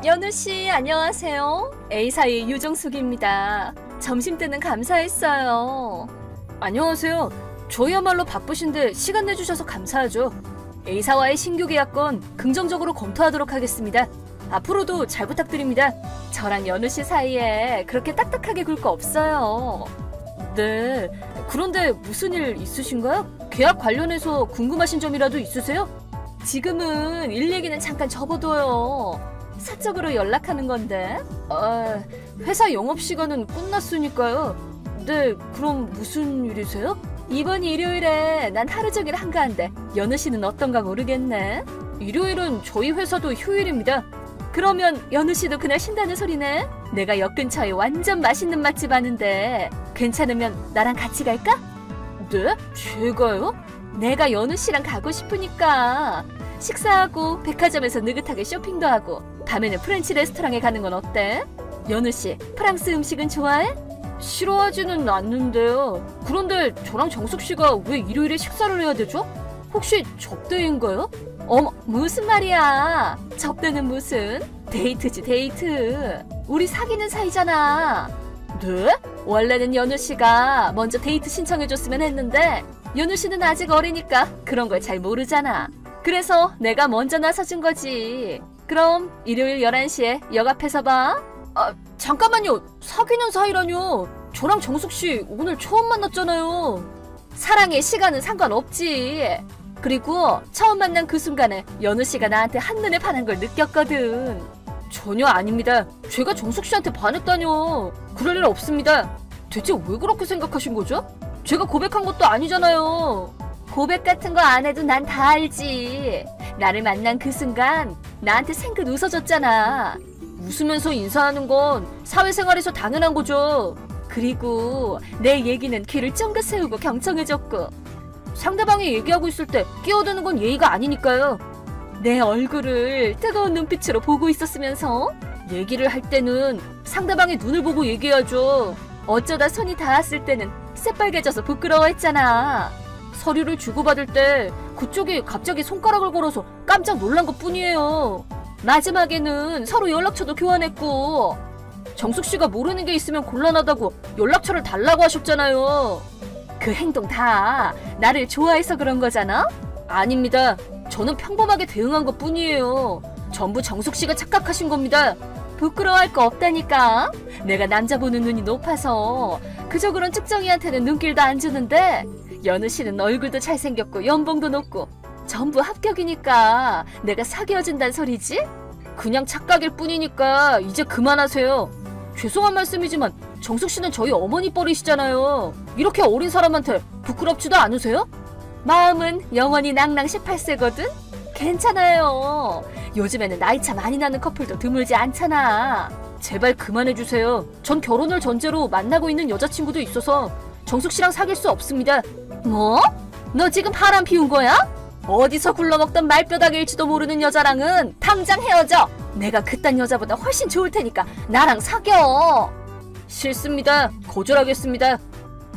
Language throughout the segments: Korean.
연우씨 안녕하세요. A사의 유정숙입니다. 점심때는 감사했어요. 안녕하세요. 저희야말로 바쁘신데 시간 내주셔서 감사하죠. A사와의 신규 계약건 긍정적으로 검토하도록 하겠습니다. 앞으로도 잘 부탁드립니다. 저랑 연우씨 사이에 그렇게 딱딱하게 굴 거 없어요. 네, 그런데 무슨 일 있으신가요? 계약 관련해서 궁금하신 점이라도 있으세요? 지금은 일 얘기는 잠깐 접어둬요. 사적으로 연락하는 건데. 회사 영업시간은 끝났으니까요. 네, 그럼 무슨 일이세요? 이번 일요일에 난 하루 종일 한가한데 연우씨는 어떤가 모르겠네. 일요일은 저희 회사도 휴일입니다. 그러면 연우씨도 그날 쉰다는 소리네. 내가 역 근처에 완전 맛있는 맛집 아는데 괜찮으면 나랑 같이 갈까? 네? 제가요? 내가 연우씨랑 가고 싶으니까. 식사하고 백화점에서 느긋하게 쇼핑도 하고 밤에는 프렌치 레스토랑에 가는 건 어때? 연우씨, 프랑스 음식은 좋아해? 싫어하지는 않는데요. 그런데 저랑 정숙씨가 왜 일요일에 식사를 해야 되죠? 혹시 접대인가요? 어머, 무슨 말이야. 접대는 무슨? 데이트지, 데이트. 우리 사귀는 사이잖아. 네? 원래는 연우씨가 먼저 데이트 신청해줬으면 했는데 연우씨는 아직 어리니까 그런 걸 잘 모르잖아. 그래서 내가 먼저 나서준 거지. 그럼 일요일 11시에 역 앞에서 봐. 잠깐만요. 사귀는 사이라뇨. 저랑 정숙씨 오늘 처음 만났잖아요. 사랑의 시간은 상관없지. 그리고 처음 만난 그 순간에 연우씨가 나한테 한눈에 반한 걸 느꼈거든. 전혀 아닙니다. 제가 정숙씨한테 반했다뇨. 그럴 일 없습니다. 대체 왜 그렇게 생각하신 거죠? 제가 고백한 것도 아니잖아요. 고백 같은 거 안 해도 난 다 알지. 나를 만난 그 순간 나한테 생긋 웃어줬잖아. 웃으면서 인사하는 건 사회생활에서 당연한 거죠. 그리고 내 얘기는 귀를 쫑긋 세우고 경청해줬고 상대방이 얘기하고 있을 때 끼어드는 건 예의가 아니니까요. 내 얼굴을 뜨거운 눈빛으로 보고 있었으면서 얘기를 할 때는 상대방의 눈을 보고 얘기해야죠. 어쩌다 손이 닿았을 때는 새빨개져서 부끄러워했잖아. 서류를 주고받을 때 그쪽이 갑자기 손가락을 걸어서 깜짝 놀란 것 뿐이에요. 마지막에는 서로 연락처도 교환했고 정숙씨가 모르는 게 있으면 곤란하다고 연락처를 달라고 하셨잖아요. 그 행동 다 나를 좋아해서 그런 거잖아? 아닙니다. 저는 평범하게 대응한 것 뿐이에요. 전부 정숙씨가 착각하신 겁니다. 부끄러워할 거 없다니까. 내가 남자 보는 눈이 높아서 그저 그런 쭉정이한테는 눈길도 안 주는데 연우씨는 얼굴도 잘생겼고 연봉도 높고 전부 합격이니까 내가 사귀어준단 소리지? 그냥 착각일 뿐이니까 이제 그만하세요. 죄송한 말씀이지만 정숙씨는 저희 어머니 뻘이시잖아요. 이렇게 어린 사람한테 부끄럽지도 않으세요? 마음은 영원히 낭낭 18세거든? 괜찮아요. 요즘에는 나이 차 많이 나는 커플도 드물지 않잖아. 제발 그만해주세요. 전 결혼을 전제로 만나고 있는 여자친구도 있어서 정숙씨랑 사귈 수 없습니다. 뭐? 너 지금 바람 피운 거야? 어디서 굴러먹던 말뼈닥일지도 모르는 여자랑은 당장 헤어져. 내가 그딴 여자보다 훨씬 좋을 테니까 나랑 사겨. 싫습니다. 거절하겠습니다.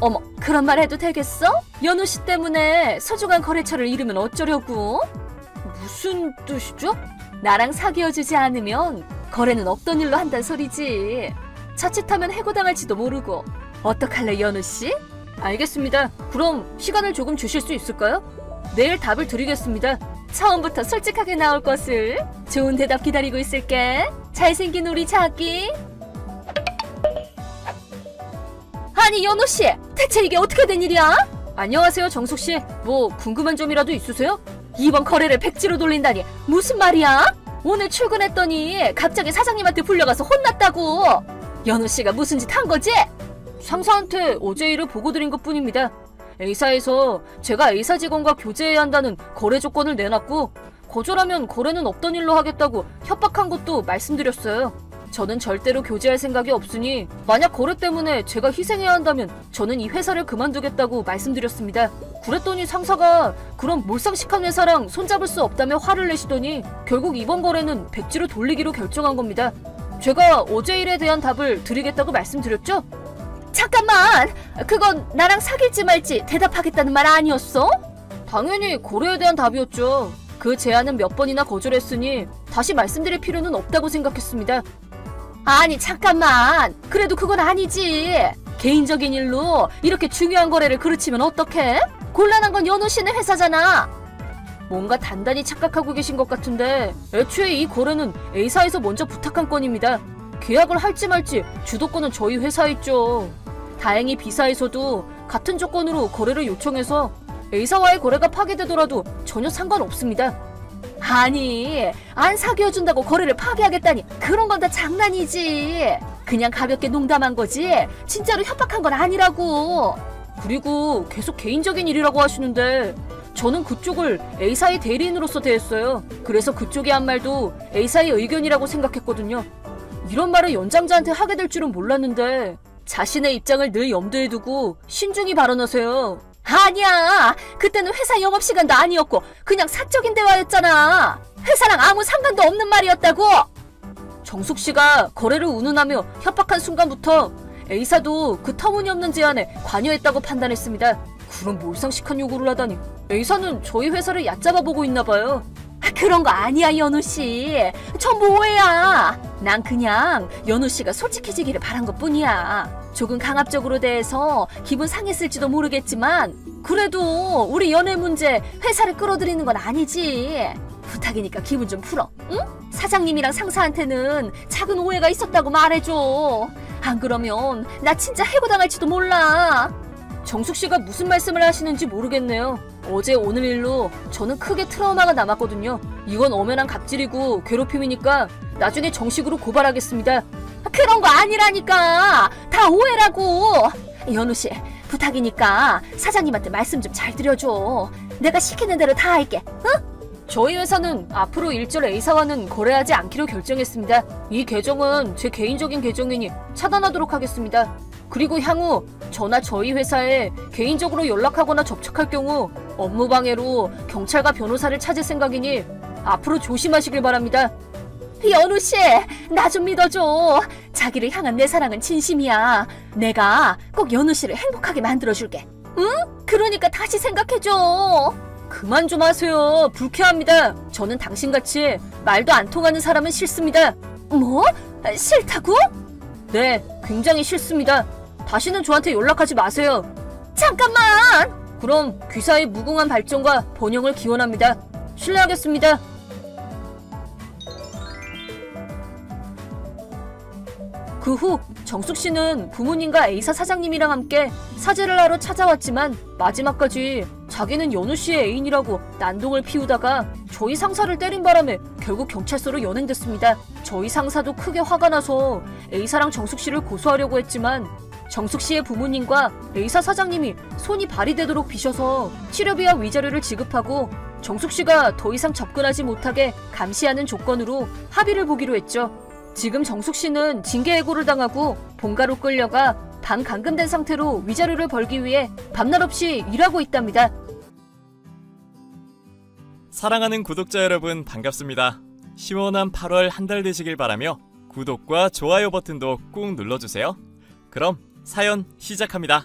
어머, 그런 말 해도 되겠어? 연우씨 때문에 소중한 거래처를 잃으면 어쩌려고? 무슨 뜻이죠? 나랑 사귀어주지 않으면 거래는 없던 일로 한단 소리지. 자칫하면 해고당할지도 모르고. 어떡할래, 연우씨? 알겠습니다. 그럼 시간을 조금 주실 수 있을까요? 내일 답을 드리겠습니다. 처음부터 솔직하게 나올 것을. 좋은 대답 기다리고 있을게. 잘생긴 우리 자기. 아니, 연우씨! 대체 이게 어떻게 된 일이야? 안녕하세요, 정숙씨. 뭐 궁금한 점이라도 있으세요? 이번 거래를 백지로 돌린다니 무슨 말이야? 오늘 출근했더니 갑자기 사장님한테 불려가서 혼났다고. 연우씨가 무슨 짓 한 거지? 상사한테 어제 일을 보고드린 것뿐입니다. A사에서 제가 A사 직원과 교제해야 한다는 거래 조건을 내놨고 거절하면 거래는 없던 일로 하겠다고 협박한 것도 말씀드렸어요. 저는 절대로 교제할 생각이 없으니 만약 거래 때문에 제가 희생해야 한다면 저는 이 회사를 그만두겠다고 말씀드렸습니다. 그랬더니 상사가 그럼 몰상식한 회사랑 손잡을 수 없다며 화를 내시더니 결국 이번 거래는 백지로 돌리기로 결정한 겁니다. 제가 어제 일에 대한 답을 드리겠다고 말씀드렸죠? 잠깐만! 그건 나랑 사귈지 말지 대답하겠다는 말 아니었어? 당연히 거래에 대한 답이었죠. 그 제안은 몇 번이나 거절했으니 다시 말씀드릴 필요는 없다고 생각했습니다. 아니 잠깐만, 그래도 그건 아니지. 개인적인 일로 이렇게 중요한 거래를 그르치면 어떡해? 곤란한 건 연우 씨네 회사잖아. 뭔가 단단히 착각하고 계신 것 같은데, 애초에 이 거래는 A사에서 먼저 부탁한 건입니다. 계약을 할지 말지 주도권은 저희 회사에 있죠. 다행히 B사에서도 같은 조건으로 거래를 요청해서 A사와의 거래가 파기되더라도 전혀 상관없습니다. 아니, 안 사귀어준다고 거래를 파기하겠다니, 그런 건 다 장난이지. 그냥 가볍게 농담한 거지 진짜로 협박한 건 아니라고. 그리고 계속 개인적인 일이라고 하시는데, 저는 그쪽을 A사의 대리인으로서 대했어요. 그래서 그쪽이 한 말도 A사의 의견이라고 생각했거든요. 이런 말을 연장자한테 하게 될 줄은 몰랐는데, 자신의 입장을 늘 염두에 두고 신중히 발언하세요. 아니야, 그때는 회사 영업시간도 아니었고 그냥 사적인 대화였잖아. 회사랑 아무 상관도 없는 말이었다고. 정숙씨가 거래를 운운하며 협박한 순간부터 A사도 그 터무니없는 제안에 관여했다고 판단했습니다. 그런 몰상식한 요구를 하다니, A사는 저희 회사를 얕잡아 보고 있나봐요. 그런 거 아니야 연우씨, 전부 오해야. 난 그냥 연우씨가 솔직해지기를 바란 것뿐이야. 조금 강압적으로 대해서 기분 상했을지도 모르겠지만, 그래도 우리 연애 문제 회사를 끌어들이는 건 아니지. 부탁이니까 기분 좀 풀어, 응? 사장님이랑 상사한테는 작은 오해가 있었다고 말해줘. 안 그러면 나 진짜 해고당할지도 몰라. 정숙씨가 무슨 말씀을 하시는지 모르겠네요. 어제 오늘 일로 저는 크게 트라우마가 남았거든요. 이건 엄연한 갑질이고 괴롭힘이니까 나중에 정식으로 고발하겠습니다. 그런 거 아니라니까. 다 오해라고. 연우씨, 부탁이니까 사장님한테 말씀 좀 잘 드려줘. 내가 시키는 대로 다 할게, 응? 저희 회사는 앞으로 일절 A사와는 거래하지 않기로 결정했습니다. 이 계정은 제 개인적인 계정이니 차단하도록 하겠습니다. 그리고 향후 저나 저희 회사에 개인적으로 연락하거나 접촉할 경우 업무방해로 경찰과 변호사를 찾을 생각이니 앞으로 조심하시길 바랍니다. 연우씨, 나 좀 믿어줘. 자기를 향한 내 사랑은 진심이야. 내가 꼭 연우씨를 행복하게 만들어줄게, 응? 그러니까 다시 생각해줘. 그만 좀 하세요. 불쾌합니다. 저는 당신같이 말도 안 통하는 사람은 싫습니다. 뭐? 싫다고? 네, 굉장히 싫습니다. 다시는 저한테 연락하지 마세요. 잠깐만! 그럼 귀사의 무궁한 발전과 번영을 기원합니다. 실례하겠습니다. 그 후 정숙씨는 부모님과 A사 사장님이랑 함께 사죄를 하러 찾아왔지만, 마지막까지 자기는 연우씨의 애인이라고 난동을 피우다가 저희 상사를 때린 바람에 결국 경찰서로 연행됐습니다. 저희 상사도 크게 화가 나서 A사랑 정숙씨를 고소하려고 했지만, 정숙씨의 부모님과 A사 사장님이 손이 발휘되도록 비셔서 치료비와 위자료를 지급하고 정숙씨가 더 이상 접근하지 못하게 감시하는 조건으로 합의를 보기로 했죠. 지금 정숙씨는 징계해고를 당하고 본가로 끌려가 반감금된 상태로 위자료를 벌기 위해 밤낮 없이 일하고 있답니다. 사랑하는 구독자 여러분, 반갑습니다. 시원한 8월 한 달 되시길 바라며 구독과 좋아요 버튼도 꾹 눌러주세요. 그럼 사연 시작합니다.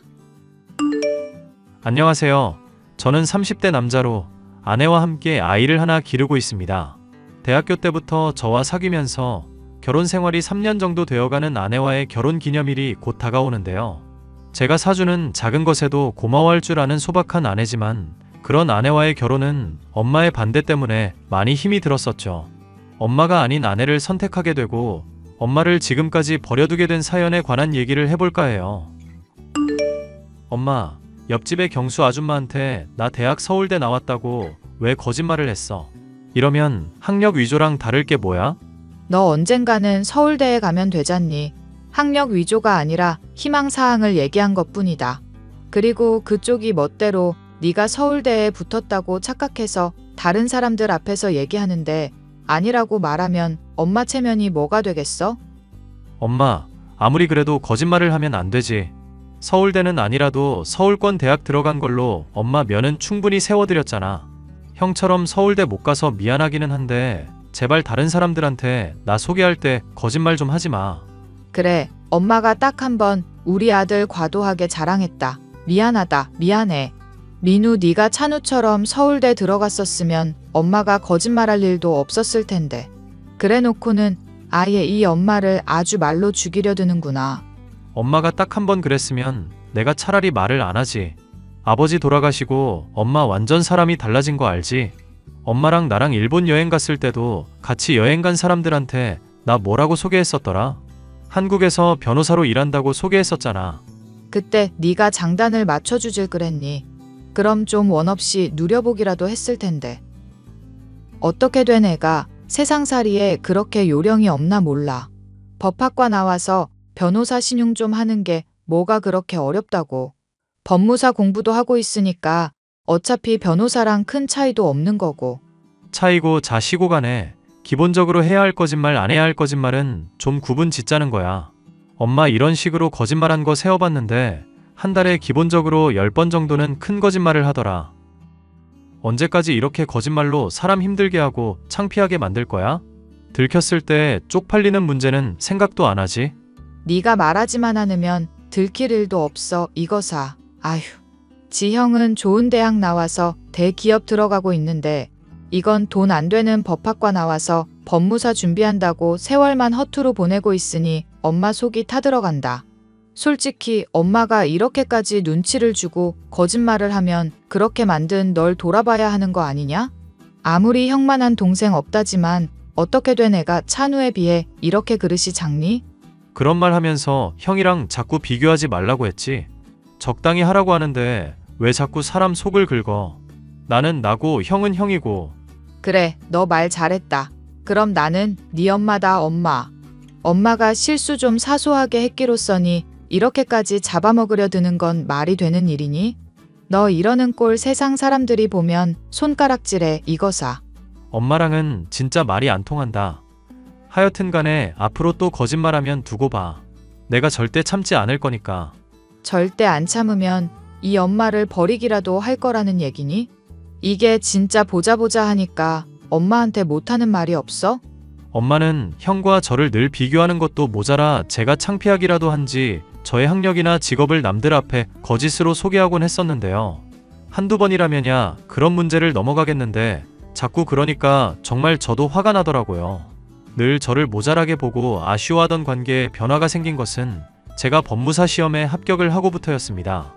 안녕하세요. 저는 30대 남자로 아내와 함께 아이를 하나 기르고 있습니다. 대학교 때부터 저와 사귀면서 결혼 생활이 3년 정도 되어가는 아내와의 결혼 기념일이 곧 다가오는데요. 제가 사주는 작은 것에도 고마워할 줄 아는 소박한 아내지만, 그런 아내와의 결혼은 엄마의 반대 때문에 많이 힘이 들었었죠. 엄마가 아닌 아내를 선택하게 되고 엄마를 지금까지 버려두게 된 사연에 관한 얘기를 해볼까 해요. 엄마, 옆집의 경수 아줌마한테 나 대학 서울대 나왔다고 왜 거짓말을 했어? 이러면 학력 위조랑 다를 게 뭐야? 너 언젠가는 서울대에 가면 되잖니. 학력 위조가 아니라 희망사항을 얘기한 것뿐이다. 그리고 그쪽이 멋대로 네가 서울대에 붙었다고 착각해서 다른 사람들 앞에서 얘기하는데, 아니라고 말하면 엄마 체면이 뭐가 되겠어? 엄마, 아무리 그래도 거짓말을 하면 안 되지. 서울대는 아니라도 서울권 대학 들어간 걸로 엄마 면은 충분히 세워드렸잖아. 형처럼 서울대 못 가서 미안하기는 한데 제발 다른 사람들한테 나 소개할 때 거짓말 좀 하지 마. 그래, 엄마가 딱 한 번 우리 아들 과도하게 자랑했다. 미안하다, 미안해. 민우, 네가 찬우처럼 서울대 들어갔었으면 엄마가 거짓말할 일도 없었을 텐데. 그래 놓고는 아예 이 엄마를 아주 말로 죽이려 드는구나. 엄마가 딱 한 번 그랬으면 내가 차라리 말을 안 하지. 아버지 돌아가시고 엄마 완전 사람이 달라진 거 알지? 엄마랑 나랑 일본 여행 갔을 때도 같이 여행 간 사람들한테 나 뭐라고 소개했었더라? 한국에서 변호사로 일한다고 소개했었잖아. 그때 네가 장단을 맞춰주질 그랬니? 그럼 좀 원 없이 누려보기라도 했을 텐데. 어떻게 된 애가 세상살이에 그렇게 요령이 없나 몰라. 법학과 나와서 변호사 신용 좀 하는 게 뭐가 그렇게 어렵다고. 법무사 공부도 하고 있으니까 어차피 변호사랑 큰 차이도 없는 거고. 차이고 자시고 간에 기본적으로 해야 할 거짓말 안 해야 할 거짓말은 좀 구분 짓자는 거야. 엄마 이런 식으로 거짓말한 거 세어봤는데 한 달에 기본적으로 10번 정도는 큰 거짓말을 하더라. 언제까지 이렇게 거짓말로 사람 힘들게 하고 창피하게 만들 거야? 들켰을 때 쪽팔리는 문제는 생각도 안 하지? 네가 말하지만 않으면 들킬 일도 없어 이거사. 아휴. 지형은 좋은 대학 나와서 대기업 들어가고 있는데 이건 돈 안 되는 법학과 나와서 법무사 준비한다고 세월만 허투루 보내고 있으니 엄마 속이 타들어간다. 솔직히 엄마가 이렇게까지 눈치를 주고 거짓말을 하면 그렇게 만든 널 돌아봐야 하는 거 아니냐? 아무리 형만한 동생 없다지만 어떻게 된 애가 찬우에 비해 이렇게 그릇이 작니? 그런 말 하면서 형이랑 자꾸 비교하지 말라고 했지. 적당히 하라고 하는데 왜 자꾸 사람 속을 긁어. 나는 나고 형은 형이고. 그래, 너 말 잘했다. 그럼 나는 네 엄마다 엄마. 엄마가 실수 좀 사소하게 했기로써니 이렇게까지 잡아먹으려 드는 건 말이 되는 일이니? 너 이러는 꼴 세상 사람들이 보면 손가락질해 이거사. 엄마랑은 진짜 말이 안 통한다. 하여튼 간에 앞으로 또 거짓말하면 두고 봐. 내가 절대 참지 않을 거니까. 절대 안 참으면 이 엄마를 버리기라도 할 거라는 얘기니? 이게 진짜 보자 하니까 엄마한테 못하는 말이 없어? 엄마는 형과 저를 늘 비교하는 것도 모자라 제가 창피하기라도 한지 저의 학력이나 직업을 남들 앞에 거짓으로 소개하곤 했었는데요. 한두 번이라면야 그런 문제를 넘어가겠는데 자꾸 그러니까 정말 저도 화가 나더라고요. 늘 저를 모자라게 보고 아쉬워하던 관계에 변화가 생긴 것은 제가 법무사 시험에 합격을 하고부터였습니다.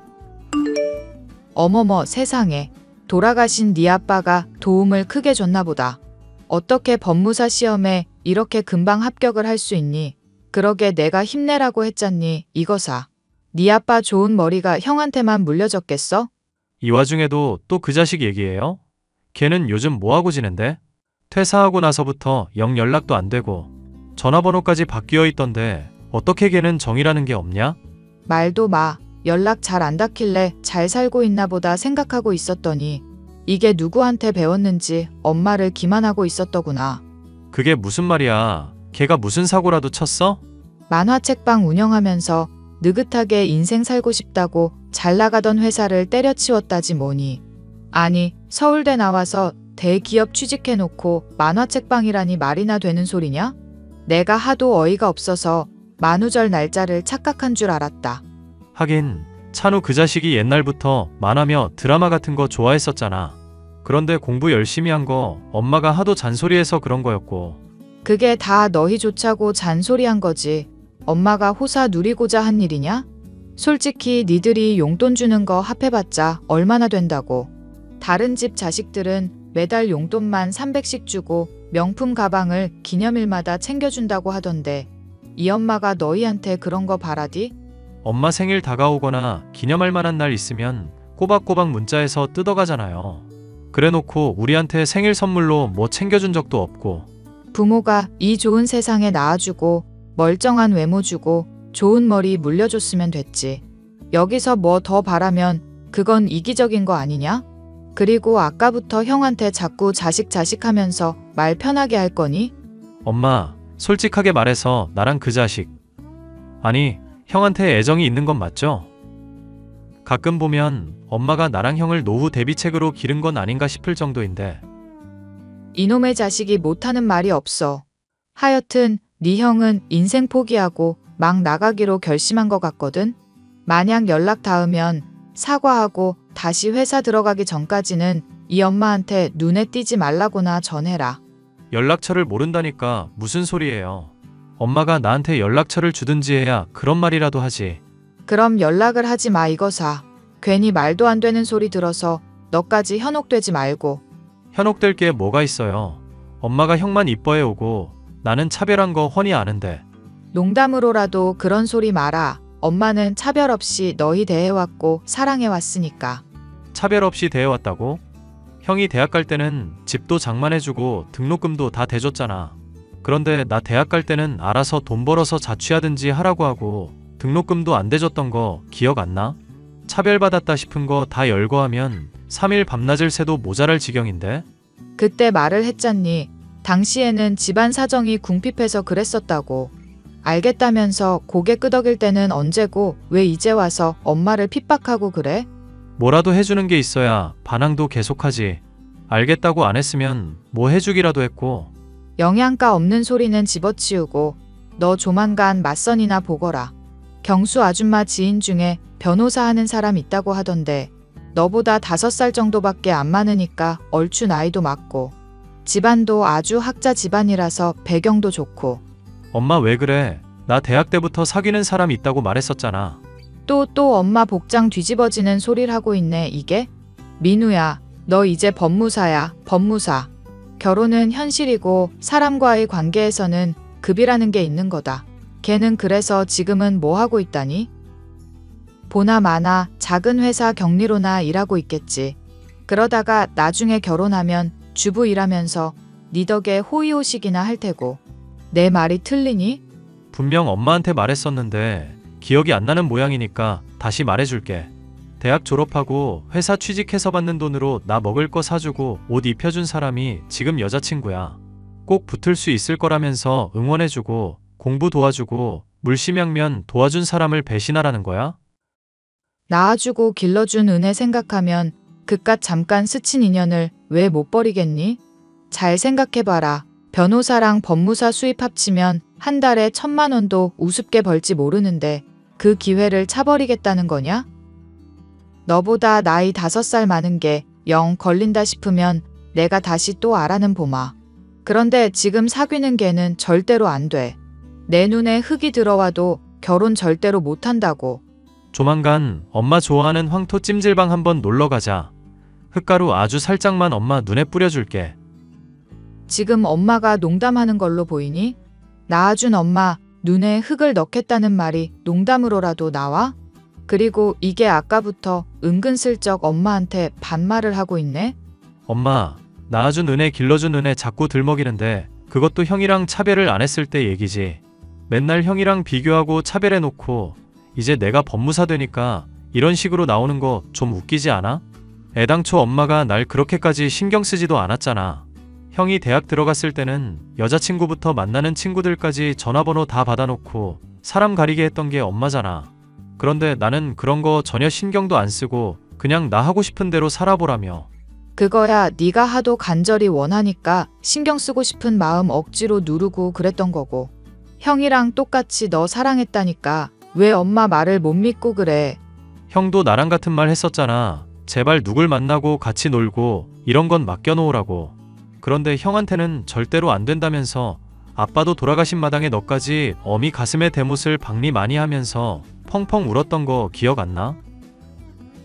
어머머 세상에. 돌아가신 네 아빠가 도움을 크게 줬나 보다. 어떻게 법무사 시험에 이렇게 금방 합격을 할 수 있니? 그러게 내가 힘내라고 했잖니 이거사. 네 아빠 좋은 머리가 형한테만 물려졌겠어? 이 와중에도 또 그 자식 얘기예요? 걔는 요즘 뭐하고 지낸대? 퇴사하고 나서부터 영 연락도 안 되고 전화번호까지 바뀌어 있던데 어떻게 걔는 정이라는 게 없냐? 말도 마. 연락 잘 안 닿길래 잘 살고 있나 보다 생각하고 있었더니 이게 누구한테 배웠는지 엄마를 기만하고 있었더구나. 그게 무슨 말이야? 걔가 무슨 사고라도 쳤어? 만화책방 운영하면서 느긋하게 인생 살고 싶다고 잘 나가던 회사를 때려치웠다지 뭐니. 아니 서울대 나와서 대기업 취직해놓고 만화책방이라니 말이나 되는 소리냐? 내가 하도 어이가 없어서 만우절 날짜를 착각한 줄 알았다. 하긴 찬우 그 자식이 옛날부터 만화며 드라마 같은 거 좋아했었잖아. 그런데 공부 열심히 한 거 엄마가 하도 잔소리해서 그런 거였고. 그게 다 너희 좋자고 잔소리한 거지. 엄마가 호사 누리고자 한 일이냐? 솔직히 니들이 용돈 주는 거 합해봤자 얼마나 된다고. 다른 집 자식들은 매달 용돈만 300씩 주고 명품 가방을 기념일마다 챙겨준다고 하던데 이 엄마가 너희한테 그런 거 바라디? 엄마 생일 다가오거나 기념할 만한 날 있으면 꼬박꼬박 문자해서 뜯어가잖아요. 그래놓고 우리한테 생일 선물로 뭐 챙겨준 적도 없고. 부모가 이 좋은 세상에 낳아주고 멀쩡한 외모 주고 좋은 머리 물려줬으면 됐지. 여기서 뭐 더 바라면 그건 이기적인 거 아니냐? 그리고 아까부터 형한테 자꾸 자식 하면서 말 편하게 할 거니? 엄마, 솔직하게 말해서 나랑 그 자식, 아니 형한테 애정이 있는 건 맞죠? 가끔 보면 엄마가 나랑 형을 노후 대비책으로 기른 건 아닌가 싶을 정도인데. 이놈의 자식이 못하는 말이 없어. 하여튼 네 형은 인생 포기하고 막 나가기로 결심한 것 같거든. 만약 연락 닿으면 사과하고 다시 회사 들어가기 전까지는 이 엄마한테 눈에 띄지 말라고나 전해라. 연락처를 모른다니까 무슨 소리예요. 엄마가 나한테 연락처를 주든지 해야 그런 말이라도 하지. 그럼 연락을 하지 마 이거사. 괜히 말도 안 되는 소리 들어서 너까지 현혹되지 말고. 현혹될 게 뭐가 있어요. 엄마가 형만 이뻐해 오고 나는 차별한 거 훤히 아는데. 농담으로라도 그런 소리 마라. 엄마는 차별 없이 너희 대해왔고 사랑해왔으니까. 차별 없이 대해왔다고? 형이 대학 갈 때는 집도 장만해주고 등록금도 다 대줬잖아. 그런데 나 대학 갈 때는 알아서 돈 벌어서 자취하든지 하라고 하고 등록금도 안 대줬던 거 기억 안 나? 차별받았다 싶은 거 다 열거하면 3일 밤낮을 새도 모자랄 지경인데? 그때 말을 했잖니. 당시에는 집안 사정이 궁핍해서 그랬었다고. 알겠다면서 고개 끄덕일 때는 언제고 왜 이제 와서 엄마를 핍박하고 그래? 뭐라도 해주는 게 있어야 반항도 계속하지. 알겠다고 안 했으면 뭐 해주기라도 했고. 영양가 없는 소리는 집어치우고 너 조만간 맞선이나 보거라. 경수 아줌마 지인 중에 변호사 하는 사람 있다고 하던데 너보다 5살 정도밖에 안 많으니까 얼추 나이도 맞고 집안도 아주 학자 집안이라서 배경도 좋고. 엄마 왜 그래? 나 대학 때부터 사귀는 사람 있다고 말했었잖아. 또 엄마 복장 뒤집어지는 소리를 하고 있네 이게? 민우야, 너 이제 법무사야, 법무사. 결혼은 현실이고 사람과의 관계에서는 급이라는 게 있는 거다. 걔는 그래서 지금은 뭐 하고 있다니? 보나 마나 작은 회사 격리로나 일하고 있겠지. 그러다가 나중에 결혼하면 주부 일하면서 네 덕에 호의호식이나 할 테고. 내 말이 틀리니? 분명 엄마한테 말했었는데 기억이 안 나는 모양이니까 다시 말해줄게. 대학 졸업하고 회사 취직해서 받는 돈으로 나 먹을 거 사주고 옷 입혀준 사람이 지금 여자친구야. 꼭 붙을 수 있을 거라면서 응원해주고 공부 도와주고 물심양면 도와준 사람을 배신하라는 거야? 낳아주고 길러준 은혜 생각하면 그깟 잠깐 스친 인연을 왜 못 버리겠니? 잘 생각해봐라. 변호사랑 법무사 수입 합치면 한 달에 1,000만 원도 우습게 벌지 모르는데 그 기회를 차버리겠다는 거냐? 너보다 나이 5살 많은 게 영 걸린다 싶으면 내가 다시 또 알아는 보마. 그런데 지금 사귀는 걔는 절대로 안 돼. 내 눈에 흙이 들어와도 결혼 절대로 못한다고. 조만간 엄마 좋아하는 황토 찜질방 한번 놀러 가자. 흙가루 아주 살짝만 엄마 눈에 뿌려줄게. 지금 엄마가 농담하는 걸로 보이니? 낳아준 엄마 눈에 흙을 넣겠다는 말이 농담으로라도 나와? 그리고 이게 아까부터 은근슬쩍 엄마한테 반말을 하고 있네? 엄마, 낳아준 은혜 길러준 은혜 자꾸 들먹이는데 그것도 형이랑 차별을 안 했을 때 얘기지. 맨날 형이랑 비교하고 차별해놓고 이제 내가 법무사 되니까 이런 식으로 나오는 거 좀 웃기지 않아? 애당초 엄마가 날 그렇게까지 신경 쓰지도 않았잖아. 형이 대학 들어갔을 때는 여자친구부터 만나는 친구들까지 전화번호 다 받아놓고 사람 가리게 했던 게 엄마잖아. 그런데 나는 그런 거 전혀 신경도 안 쓰고 그냥 나 하고 싶은 대로 살아보라며. 그거야 네가 하도 간절히 원하니까 신경 쓰고 싶은 마음 억지로 누르고 그랬던 거고. 형이랑 똑같이 너 사랑했다니까 왜 엄마 말을 못 믿고 그래. 형도 나랑 같은 말 했었잖아. 제발 누굴 만나고 같이 놀고 이런 건 맡겨놓으라고. 그런데 형한테는 절대로 안 된다면서 아빠도 돌아가신 마당에 너까지 어미 가슴에 대못을 박리 많이 하면서 펑펑 울었던 거 기억 안 나?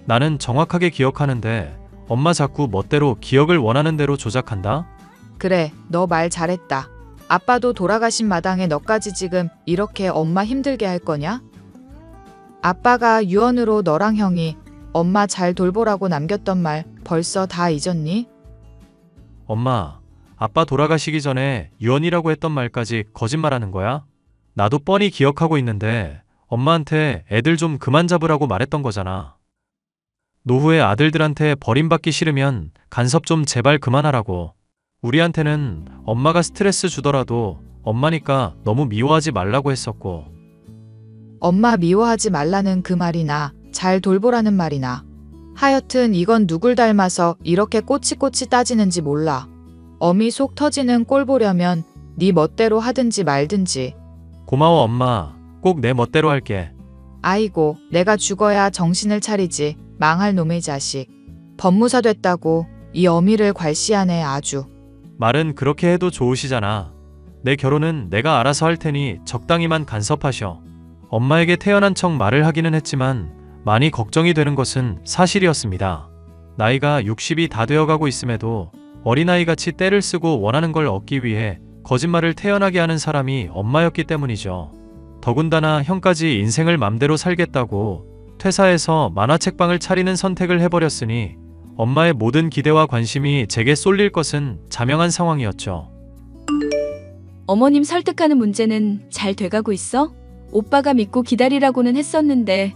나는 정확하게 기억하는데 엄마 자꾸 멋대로 기억을 원하는 대로 조작한다? 그래, 너 말 잘했다. 아빠도 돌아가신 마당에 너까지 지금 이렇게 엄마 힘들게 할 거냐? 아빠가 유언으로 너랑 형이 엄마 잘 돌보라고 남겼던 말 벌써 다 잊었니? 엄마, 아빠 돌아가시기 전에 유언이라고 했던 말까지 거짓말하는 거야? 나도 뻔히 기억하고 있는데 엄마한테 애들 좀 그만 잡으라고 말했던 거잖아. 노후에 아들들한테 버림받기 싫으면 간섭 좀 제발 그만하라고. 우리한테는 엄마가 스트레스 주더라도 엄마니까 너무 미워하지 말라고 했었고. 엄마 미워하지 말라는 그 말이나 잘 돌보라는 말이나. 하여튼 이건 누굴 닮아서 이렇게 꼬치꼬치 따지는지 몰라. 어미 속 터지는 꼴 보려면 네 멋대로 하든지 말든지. 고마워 엄마. 꼭 내 멋대로 할게. 아이고, 내가 죽어야 정신을 차리지. 망할 놈의 자식. 법무사 됐다고 이 어미를 괄시하네 아주. 말은 그렇게 해도 좋으시잖아. 내 결혼은 내가 알아서 할 테니 적당히만 간섭하셔. 엄마에게 태연한 척 말을 하기는 했지만 많이 걱정이 되는 것은 사실이었습니다. 나이가 60이 다 되어가고 있음에도 어린아이같이 떼를 쓰고 원하는 걸 얻기 위해 거짓말을 태연하게 하는 사람이 엄마였기 때문이죠. 더군다나 형까지 인생을 맘대로 살겠다고 퇴사해서 만화책방을 차리는 선택을 해버렸으니 엄마의 모든 기대와 관심이 제게 쏠릴 것은 자명한 상황이었죠. 어머님 설득하는 문제는 잘 돼가고 있어? 오빠가 믿고 기다리라고는 했었는데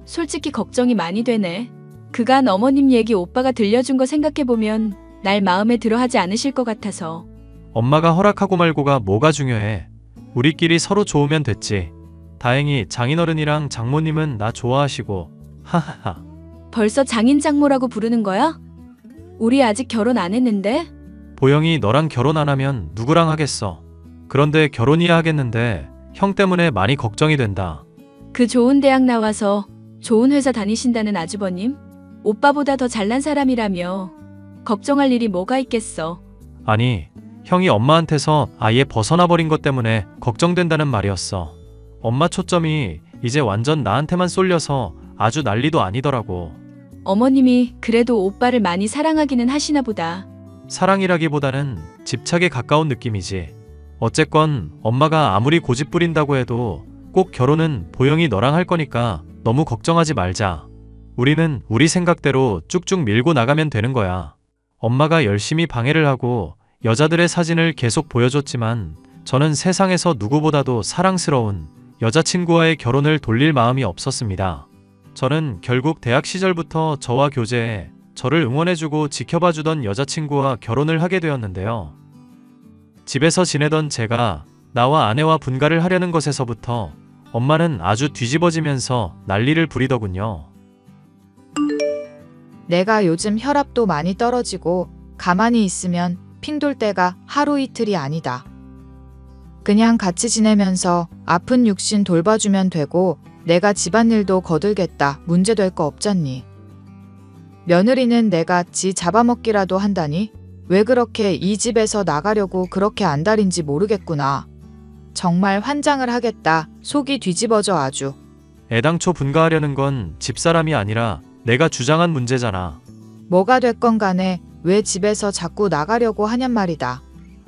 솔직히 걱정이 많이 되네. 그간 어머님 얘기 오빠가 들려준 거 생각해보면 날 마음에 들어 하지 않으실 것 같아서. 엄마가 허락하고 말고가 뭐가 중요해. 우리끼리 서로 좋으면 됐지. 다행히 장인어른이랑 장모님은 나 좋아하시고. 하하하. 벌써 장인 장모라고 부르는 거야? 우리 아직 결혼 안 했는데? 보영이 너랑 결혼 안 하면 누구랑 하겠어. 그런데 결혼이야 하겠는데 형 때문에 많이 걱정이 된다. 그 좋은 대학 나와서 좋은 회사 다니신다는 아주버님? 오빠보다 더 잘난 사람이라며 걱정할 일이 뭐가 있겠어. 아니, 형이 엄마한테서 아예 벗어나 버린 것 때문에 걱정된다는 말이었어. 엄마 초점이 이제 완전 나한테만 쏠려서 아주 난리도 아니더라고. 어머님이 그래도 오빠를 많이 사랑하기는 하시나 보다. 사랑이라기보다는 집착에 가까운 느낌이지. 어쨌건 엄마가 아무리 고집 부린다고 해도 꼭 결혼은 보영이 너랑 할 거니까 너무 걱정하지 말자. 우리는 우리 생각대로 쭉쭉 밀고 나가면 되는 거야. 엄마가 열심히 방해를 하고 여자들의 사진을 계속 보여줬지만 저는 세상에서 누구보다도 사랑스러운 여자친구와의 결혼을 돌릴 마음이 없었습니다. 저는 결국 대학 시절부터 저와 교제해 저를 응원해주고 지켜봐주던 여자친구와 결혼을 하게 되었는데요. 집에서 지내던 제가 나와 아내와 분가를 하려는 것에서부터 엄마는 아주 뒤집어지면서 난리를 부리더군요. 내가 요즘 혈압도 많이 떨어지고 가만히 있으면 핑돌 때가 하루 이틀이 아니다. 그냥 같이 지내면서 아픈 육신 돌봐주면 되고 내가 집안일도 거들겠다. 문제될 거 없잖니. 며느리는 내가 지 잡아먹기라도 한다니? 왜 그렇게 이 집에서 나가려고 그렇게 안달인지 모르겠구나. 정말 환장을 하겠다. 속이 뒤집어져 아주. 애당초 분가하려는 건 집사람이 아니라 내가 주장한 문제잖아. 뭐가 됐건 간에 왜 집에서 자꾸 나가려고 하냔 말이다.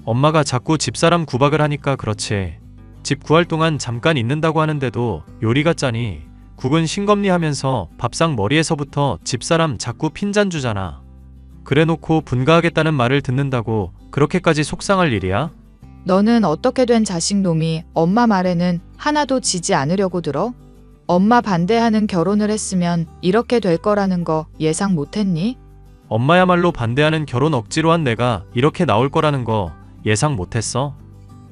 엄마가 자꾸 집사람 구박을 하니까 그렇지. 집 구할 동안 잠깐 있는다고 하는데도 요리가 짜니 국은 싱겁니 하면서 밥상 머리에서부터 집사람 자꾸 핀잔 주잖아. 그래놓고 분가하겠다는 말을 듣는다고 그렇게까지 속상할 일이야? 너는 어떻게 된 자식놈이 엄마 말에는 하나도 지지 않으려고 들어? 엄마 반대하는 결혼을 했으면 이렇게 될 거라는 거 예상 못했니? 엄마야말로 반대하는 결혼 억지로 한 내가 이렇게 나올 거라는 거 예상 못했어?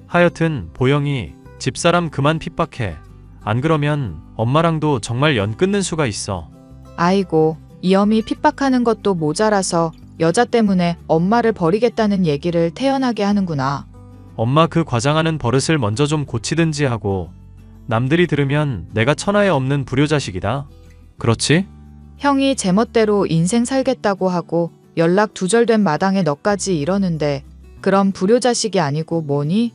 하여튼 보영이 집사람 그만 핍박해. 안 그러면 엄마랑도 정말 연 끊는 수가 있어. 아이고, 이 엄이 핍박하는 것도 모자라서 여자 때문에 엄마를 버리겠다는 얘기를 태연하게 하는구나. 엄마 그 과장하는 버릇을 먼저 좀 고치든지 하고 남들이 들으면 내가 천하에 없는 불효자식이다. 그렇지? 형이 제멋대로 인생 살겠다고 하고 연락 두절된 마당에 너까지 이러는데 그럼 불효자식이 아니고 뭐니?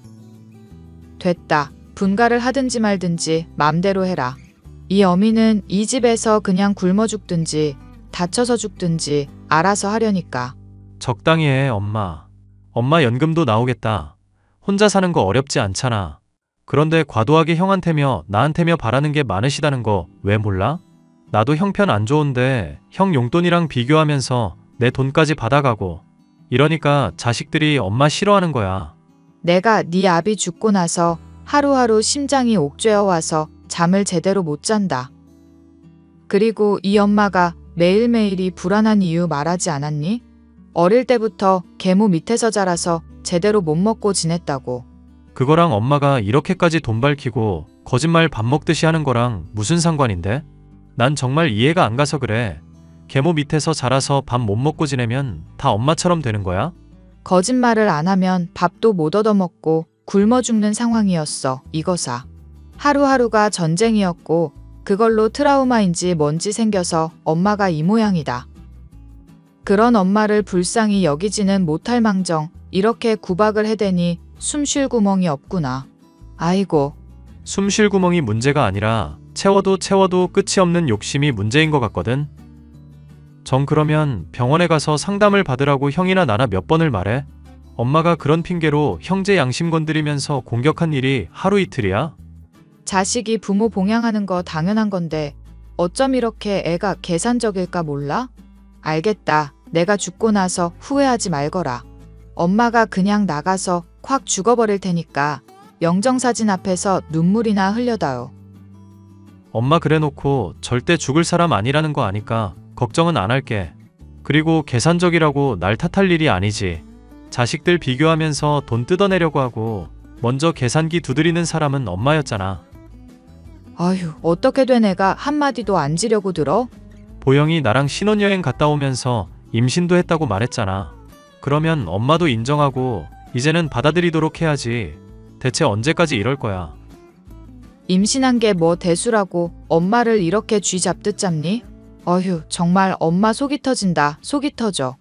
됐다. 분가를 하든지 말든지 맘대로 해라. 이 어미는 이 집에서 그냥 굶어 죽든지 다쳐서 죽든지 알아서 하려니까. 적당히 해 엄마. 엄마 연금도 나오겠다. 혼자 사는 거 어렵지 않잖아. 그런데 과도하게 형한테며 나한테며 바라는 게 많으시다는 거 왜 몰라? 나도 형편 안 좋은데 형 용돈이랑 비교하면서 내 돈까지 받아가고 이러니까 자식들이 엄마 싫어하는 거야. 내가 네 아비 죽고 나서 하루하루 심장이 옥죄어 와서 잠을 제대로 못 잔다. 그리고 이 엄마가 매일매일이 불안한 이유 말하지 않았니? 어릴 때부터 계모 밑에서 자라서 제대로 못 먹고 지냈다고. 그거랑 엄마가 이렇게까지 돈 밝히고 거짓말 밥 먹듯이 하는 거랑 무슨 상관인데? 난 정말 이해가 안 가서 그래. 계모 밑에서 자라서 밥 못 먹고 지내면 다 엄마처럼 되는 거야? 거짓말을 안 하면 밥도 못 얻어먹고 굶어 죽는 상황이었어. 이거사. 하루하루가 전쟁이었고 그걸로 트라우마인지 뭔지 생겨서 엄마가 이 모양이다. 그런 엄마를 불쌍히 여기지는 못할 망정 이렇게 구박을 해대니 숨 쉴 구멍이 없구나. 아이고, 숨 쉴 구멍이 문제가 아니라 채워도 끝이 없는 욕심이 문제인 것 같거든. 정 그러면 병원에 가서 상담을 받으라고 형이나 나나 몇 번을 말해? 엄마가 그런 핑계로 형제 양심 건드리면서 공격한 일이 하루 이틀이야? 자식이 부모 봉양하는 거 당연한 건데 어쩜 이렇게 애가 계산적일까 몰라? 알겠다. 내가 죽고 나서 후회하지 말거라. 엄마가 그냥 나가서 콱 죽어버릴 테니까 영정사진 앞에서 눈물이나 흘려다오. 엄마 그래놓고 절대 죽을 사람 아니라는 거 아니까 걱정은 안 할게. 그리고 계산적이라고 날 탓할 일이 아니지. 자식들 비교하면서 돈 뜯어내려고 하고 먼저 계산기 두드리는 사람은 엄마였잖아. 아휴, 어떻게 된 애가 한마디도 안 지려고 들어? 보영이 나랑 신혼여행 갔다 오면서 임신도 했다고 말했잖아. 그러면 엄마도 인정하고 이제는 받아들이도록 해야지. 대체 언제까지 이럴 거야? 임신한 게 뭐 대수라고 엄마를 이렇게 쥐 잡듯 잡니? 어휴, 정말 엄마 속이 터진다. 속이 터져.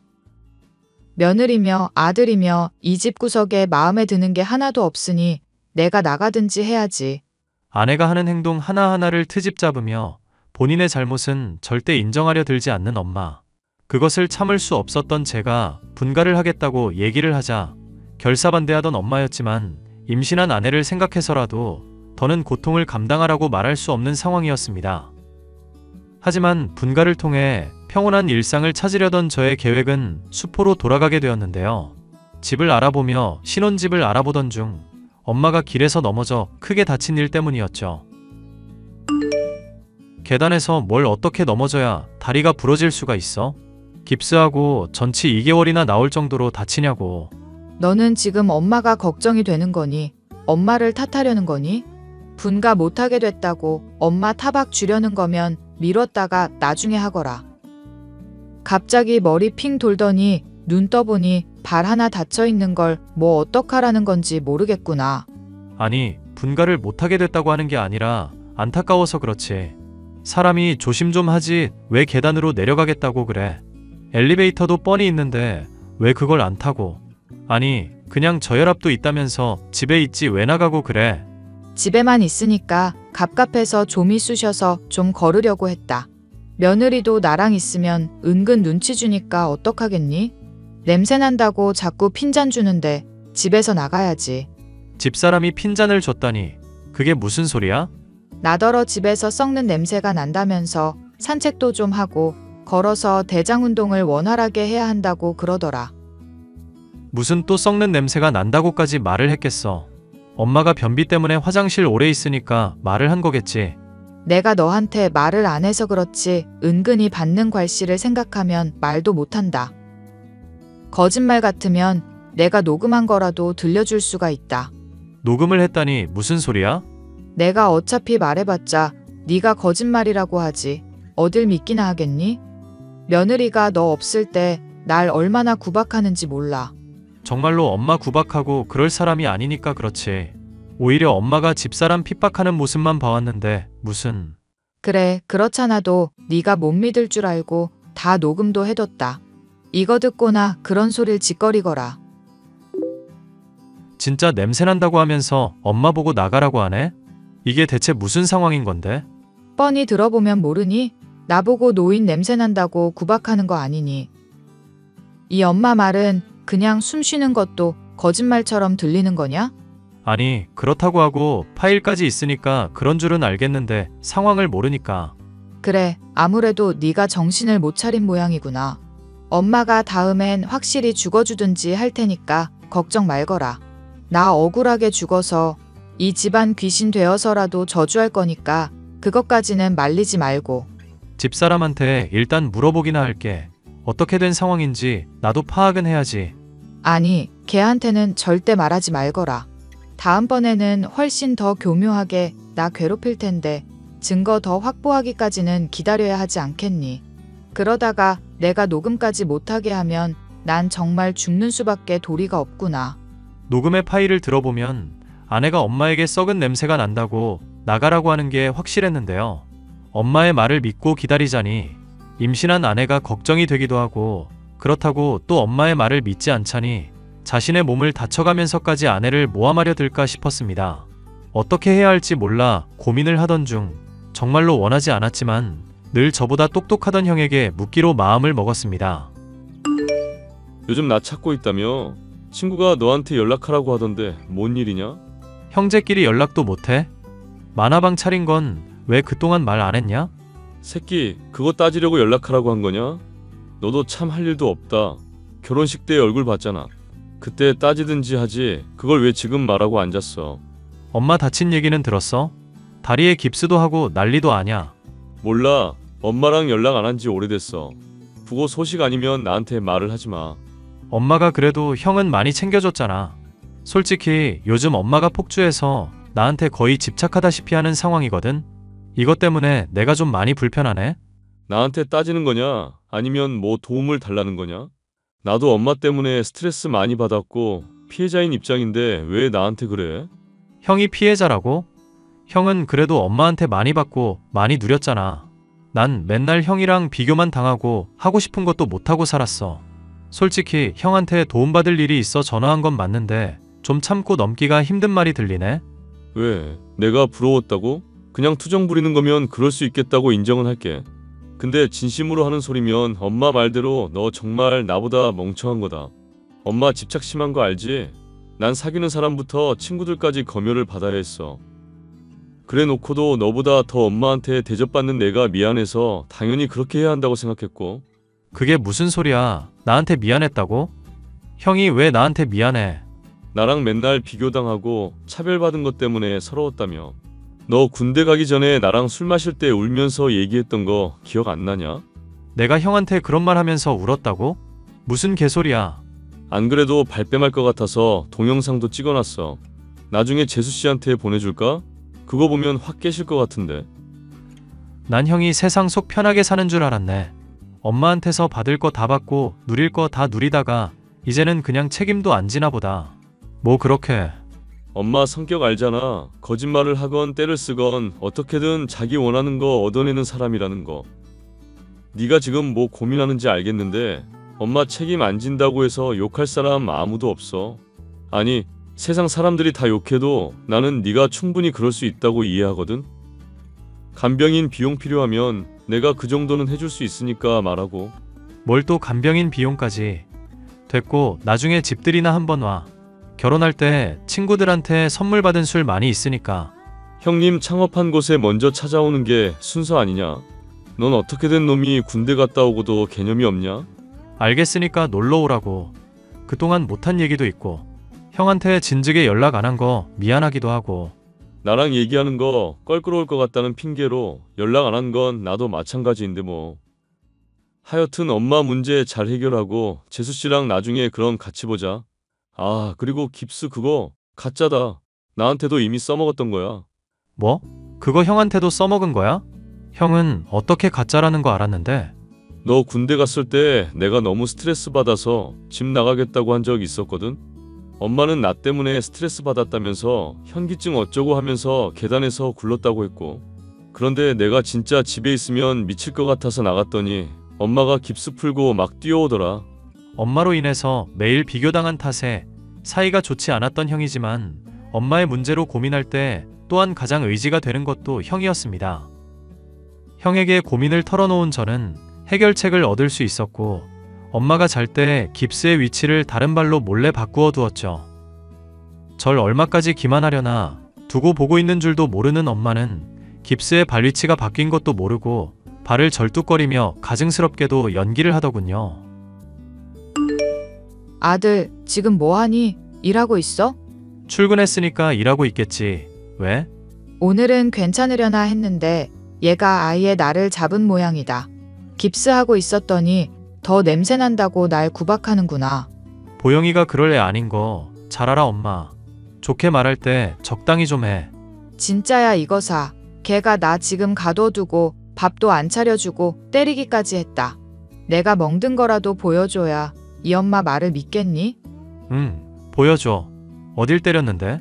며느리며 아들이며 이 집 구석에 마음에 드는 게 하나도 없으니 내가 나가든지 해야지. 아내가 하는 행동 하나하나를 트집 잡으며 본인의 잘못은 절대 인정하려 들지 않는 엄마. 그것을 참을 수 없었던 제가 분가를 하겠다고 얘기를 하자 결사반대하던 엄마였지만 임신한 아내를 생각해서라도 더는 고통을 감당하라고 말할 수 없는 상황이었습니다. 하지만 분가를 통해 평온한 일상을 찾으려던 저의 계획은 수포로 돌아가게 되었는데요. 집을 알아보며 신혼집을 알아보던 중 엄마가 길에서 넘어져 크게 다친 일 때문이었죠. 계단에서 뭘 어떻게 넘어져야 다리가 부러질 수가 있어? 깁스하고 전치 2개월이나 나올 정도로 다치냐고. 너는 지금 엄마가 걱정이 되는 거니? 엄마를 탓하려는 거니? 분가 못하게 됐다고 엄마 타박 주려는 거면 미뤘다가 나중에 하거라. 갑자기 머리 핑 돌더니 눈 떠보니 발 하나 다쳐 있는 걸 뭐 어떡하라는 건지 모르겠구나. 아니, 분가를 못하게 됐다고 하는 게 아니라 안타까워서 그렇지. 사람이 조심 좀 하지 왜 계단으로 내려가겠다고 그래. 엘리베이터도 뻔히 있는데 왜 그걸 안 타고. 아니, 그냥 저혈압도 있다면서 집에 있지 왜 나가고 그래. 집에만 있으니까 갑갑해서 좀이 쑤셔서 좀 걸으려고 했다. 며느리도 나랑 있으면 은근 눈치 주니까 어떡하겠니? 냄새 난다고 자꾸 핀잔 주는데 집에서 나가야지. 집사람이 핀잔을 줬다니 그게 무슨 소리야? 나더러 집에서 썩는 냄새가 난다면서 산책도 좀 하고 걸어서 대장 운동을 원활하게 해야 한다고 그러더라. 무슨 또 썩는 냄새가 난다고까지 말을 했겠어. 엄마가 변비 때문에 화장실 오래 있으니까 말을 한 거겠지. 내가 너한테 말을 안 해서 그렇지 은근히 받는 괄시를 생각하면 말도 못한다. 거짓말 같으면 내가 녹음한 거라도 들려줄 수가 있다. 녹음을 했다니 무슨 소리야? 내가 어차피 말해봤자 네가 거짓말이라고 하지. 어딜 믿기나 하겠니? 며느리가 너 없을 때 날 얼마나 구박하는지 몰라. 정말로 엄마 구박하고 그럴 사람이 아니니까 그렇지. 오히려 엄마가 집사람 핍박하는 모습만 봐왔는데 무슨. 그래, 그렇잖아도 네가 못 믿을 줄 알고 다 녹음도 해뒀다. 이거 듣고나 그런 소릴 짓거리거라. 진짜 냄새난다고 하면서 엄마 보고 나가라고 하네? 이게 대체 무슨 상황인 건데? 뻔히 들어보면 모르니? 나보고 노인 냄새난다고 구박하는 거 아니니. 이 엄마 말은 그냥 숨 쉬는 것도 거짓말처럼 들리는 거냐? 아니, 그렇다고 하고 파일까지 있으니까 그런 줄은 알겠는데 상황을 모르니까. 그래, 아무래도 네가 정신을 못 차린 모양이구나. 엄마가 다음엔 확실히 죽어주든지 할 테니까 걱정 말거라. 나 억울하게 죽어서 이 집안 귀신 되어서라도 저주할 거니까 그것까지는 말리지 말고. 집사람한테 일단 물어보기나 할게. 어떻게 된 상황인지 나도 파악은 해야지. 아니, 걔한테는 절대 말하지 말거라. 다음번에는 훨씬 더 교묘하게 나 괴롭힐 텐데 증거 더 확보하기까지는 기다려야 하지 않겠니? 그러다가 내가 녹음까지 못하게 하면 난 정말 죽는 수밖에 도리가 없구나. 녹음의 파일을 들어보면 아내가 엄마에게 썩은 냄새가 난다고 나가라고 하는 게 확실했는데요. 엄마의 말을 믿고 기다리자니 임신한 아내가 걱정이 되기도 하고 그렇다고 또 엄마의 말을 믿지 않자니 자신의 몸을 다쳐가면서까지 아내를 모함하려 들까 싶었습니다. 어떻게 해야 할지 몰라 고민을 하던 중 정말로 원하지 않았지만 늘 저보다 똑똑하던 형에게 묻기로 마음을 먹었습니다. 요즘 나 찾고 있다며? 친구가 너한테 연락하라고 하던데 뭔 일이냐? 형제끼리 연락도 못해? 만화방 차린 건 왜 그동안 말 안 했냐? 새끼, 그거 따지려고 연락하라고 한 거냐? 너도 참 할 일도 없다. 결혼식 때 얼굴 봤잖아. 그때 따지든지 하지 그걸 왜 지금 말하고 앉았어? 엄마 다친 얘기는 들었어? 다리에 깁스도 하고 난리도 아냐. 몰라. 엄마랑 연락 안 한 지 오래됐어. 그거 소식 아니면 나한테 말을 하지 마. 엄마가 그래도 형은 많이 챙겨줬잖아. 솔직히 요즘 엄마가 폭주해서 나한테 거의 집착하다시피 하는 상황이거든. 이것 때문에 내가 좀 많이 불편하네. 나한테 따지는 거냐? 아니면 뭐 도움을 달라는 거냐? 나도 엄마 때문에 스트레스 많이 받았고 피해자인 입장인데 왜 나한테 그래? 형이 피해자라고? 형은 그래도 엄마한테 많이 받고 많이 누렸잖아. 난 맨날 형이랑 비교만 당하고 하고 싶은 것도 못하고 살았어. 솔직히 형한테 도움받을 일이 있어 전화한 건 맞는데 좀 참고 넘기가 힘든 말이 들리네. 왜? 내가 부러웠다고? 그냥 투정 부리는 거면 그럴 수 있겠다고 인정은 할게. 근데 진심으로 하는 소리면 엄마 말대로 너 정말 나보다 멍청한 거다. 엄마 집착 심한 거 알지? 난 사귀는 사람부터 친구들까지 검열을 받아야 했어. 그래 놓고도 너보다 더 엄마한테 대접받는 내가 미안해서 당연히 그렇게 해야 한다고 생각했고. 그게 무슨 소리야? 나한테 미안했다고? 형이 왜 나한테 미안해? 나랑 맨날 비교당하고 차별받은 것 때문에 서러웠다며. 너 군대 가기 전에 나랑 술 마실 때 울면서 얘기했던 거 기억 안 나냐? 내가 형한테 그런 말 하면서 울었다고? 무슨 개소리야? 안 그래도 발뺌할 것 같아서 동영상도 찍어놨어. 나중에 재수 씨한테 보내줄까? 그거 보면 확 깨실 것 같은데. 난 형이 세상 속 편하게 사는 줄 알았네. 엄마한테서 받을 거 다 받고 누릴 거 다 누리다가 이제는 그냥 책임도 안 지나 보다. 뭐 그렇게. 엄마 성격 알잖아. 거짓말을 하건 때를 쓰건 어떻게든 자기 원하는 거 얻어내는 사람이라는 거. 네가 지금 뭐 고민하는지 알겠는데 엄마 책임 안 진다고 해서 욕할 사람 아무도 없어. 아니, 세상 사람들이 다 욕해도 나는 네가 충분히 그럴 수 있다고 이해하거든. 간병인 비용 필요하면 내가 그 정도는 해줄 수 있으니까 말하고. 뭘 또 간병인 비용까지. 됐고 나중에 집들이나 한번 와. 결혼할 때 친구들한테 선물 받은 술 많이 있으니까. 형님 창업한 곳에 먼저 찾아오는 게 순서 아니냐? 넌 어떻게 된 놈이 군대 갔다 오고도 개념이 없냐? 알겠으니까 놀러 오라고. 그동안 못한 얘기도 있고 형한테 진즉에 연락 안 한 거 미안하기도 하고. 나랑 얘기하는 거 껄끄러울 것 같다는 핑계로 연락 안 한 건 나도 마찬가지인데 뭐. 하여튼 엄마 문제 잘 해결하고 재수 씨랑 나중에 그럼 같이 보자. 아, 그리고 깁스 그거 가짜다. 나한테도 이미 써먹었던 거야. 뭐? 그거 형한테도 써먹은 거야? 형은 어떻게 가짜라는 거 알았는데. 너 군대 갔을 때 내가 너무 스트레스 받아서 집 나가겠다고 한 적 있었거든. 엄마는 나 때문에 스트레스 받았다면서 현기증 어쩌고 하면서 계단에서 굴렀다고 했고. 그런데 내가 진짜 집에 있으면 미칠 것 같아서 나갔더니 엄마가 깁스 풀고 막 뛰어오더라. 엄마로 인해서 매일 비교당한 탓에 사이가 좋지 않았던 형이지만 엄마의 문제로 고민할 때 또한 가장 의지가 되는 것도 형이었습니다. 형에게 고민을 털어놓은 저는 해결책을 얻을 수 있었고 엄마가 잘 때 깁스의 위치를 다른 발로 몰래 바꾸어 두었죠. 절 얼마까지 기만하려나 두고 보고 있는 줄도 모르는 엄마는 깁스의 발 위치가 바뀐 것도 모르고 발을 절뚝거리며 가증스럽게도 연기를 하더군요. 아들, 지금 뭐하니? 일하고 있어? 출근했으니까 일하고 있겠지. 왜? 오늘은 괜찮으려나 했는데 얘가 아예 나를 잡은 모양이다. 깁스하고 있었더니 더 냄새난다고 날 구박하는구나. 보영이가 그럴 애 아닌 거 잘 알아 엄마. 좋게 말할 때 적당히 좀 해. 진짜야 이거사. 걔가 나 지금 가둬두고 밥도 안 차려주고 때리기까지 했다. 내가 멍든 거라도 보여줘야 이 엄마 말을 믿겠니? 응, 보여줘. 어딜 때렸는데?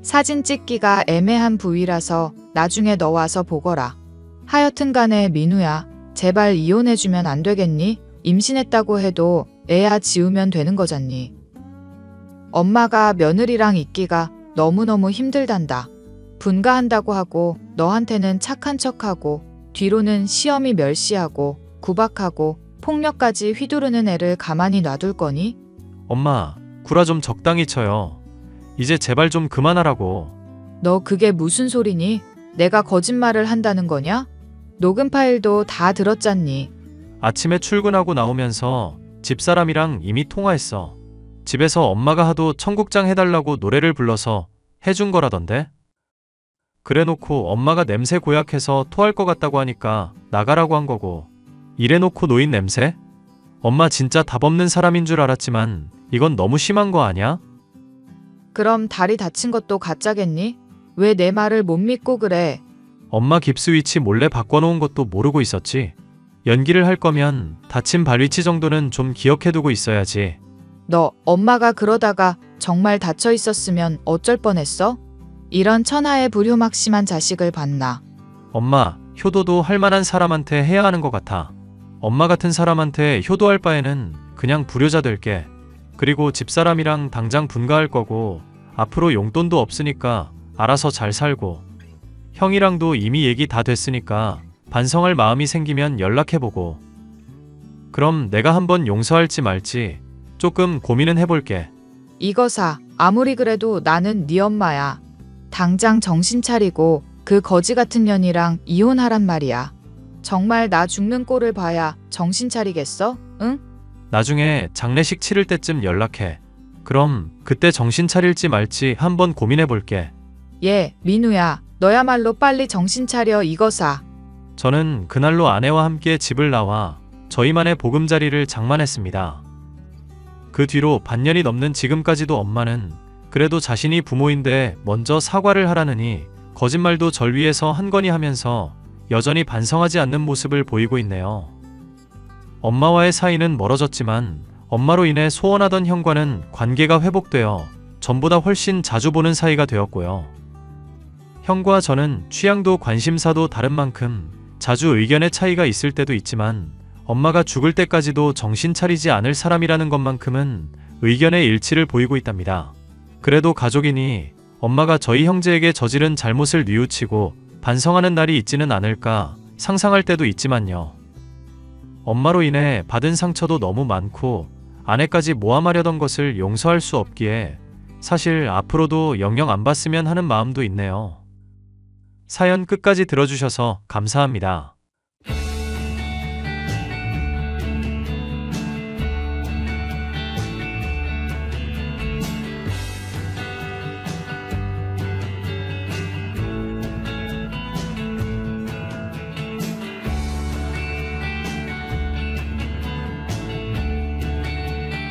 사진 찍기가 애매한 부위라서 나중에 너 와서 보거라. 하여튼 간에 민우야, 제발 이혼해주면 안 되겠니? 임신했다고 해도 애야 지우면 되는 거잖니. 엄마가 며느리랑 있기가 너무너무 힘들단다. 분가한다고 하고 너한테는 착한 척하고 뒤로는 시어미 멸시하고 구박하고 폭력까지 휘두르는 애를 가만히 놔둘 거니? 엄마, 구라 좀 적당히 쳐요. 이제 제발 좀 그만하라고. 너 그게 무슨 소리니? 내가 거짓말을 한다는 거냐? 녹음 파일도 다 들었잖니. 아침에 출근하고 나오면서 집사람이랑 이미 통화했어. 집에서 엄마가 하도 청국장 해달라고 노래를 불러서 해준 거라던데? 그래놓고 엄마가 냄새 고약해서 토할 것 같다고 하니까 나가라고 한 거고. 이래놓고 노인 냄새? 엄마 진짜 답 없는 사람인 줄 알았지만 이건 너무 심한 거 아니야? 그럼 다리 다친 것도 가짜겠니? 왜 내 말을 못 믿고 그래? 엄마 깁스 위치 몰래 바꿔놓은 것도 모르고 있었지. 연기를 할 거면 다친 발 위치 정도는 좀 기억해두고 있어야지. 너 엄마가 그러다가 정말 다쳐 있었으면 어쩔 뻔했어? 이런 천하의 불효막심한 자식을 봤나? 엄마, 효도도 할 만한 사람한테 해야 하는 것 같아. 엄마 같은 사람한테 효도할 바에는 그냥 불효자 될게. 그리고 집사람이랑 당장 분가할 거고 앞으로 용돈도 없으니까 알아서 잘 살고 형이랑도 이미 얘기 다 됐으니까 반성할 마음이 생기면 연락해보고 그럼 내가 한번 용서할지 말지 조금 고민은 해볼게. 이거사, 아무리 그래도 나는 네 엄마야. 당장 정신 차리고 그 거지 같은 년이랑 이혼하란 말이야. 정말 나 죽는 꼴을 봐야 정신 차리겠어? 응? 나중에 장례식 치를 때쯤 연락해. 그럼 그때 정신 차릴지 말지 한번 고민해볼게. 예, 민우야. 너야말로 빨리 정신 차려 이거사. 저는 그날로 아내와 함께 집을 나와 저희만의 보금자리를 장만했습니다. 그 뒤로 반년이 넘는 지금까지도 엄마는 그래도 자신이 부모인데 먼저 사과를 하라느니 거짓말도 절 위해서 한 거니 하면서 여전히 반성하지 않는 모습을 보이고 있네요. 엄마와의 사이는 멀어졌지만 엄마로 인해 소원하던 형과는 관계가 회복되어 전보다 훨씬 자주 보는 사이가 되었고요. 형과 저는 취향도 관심사도 다른 만큼 자주 의견의 차이가 있을 때도 있지만 엄마가 죽을 때까지도 정신 차리지 않을 사람이라는 것만큼은 의견의 일치를 보이고 있답니다. 그래도 가족이니 엄마가 저희 형제에게 저지른 잘못을 뉘우치고 반성하는 날이 있지는 않을까 상상할 때도 있지만요. 엄마로 인해 받은 상처도 너무 많고 아내까지 모함하려던 것을 용서할 수 없기에 사실 앞으로도 영영 안 봤으면 하는 마음도 있네요. 사연 끝까지 들어주셔서 감사합니다.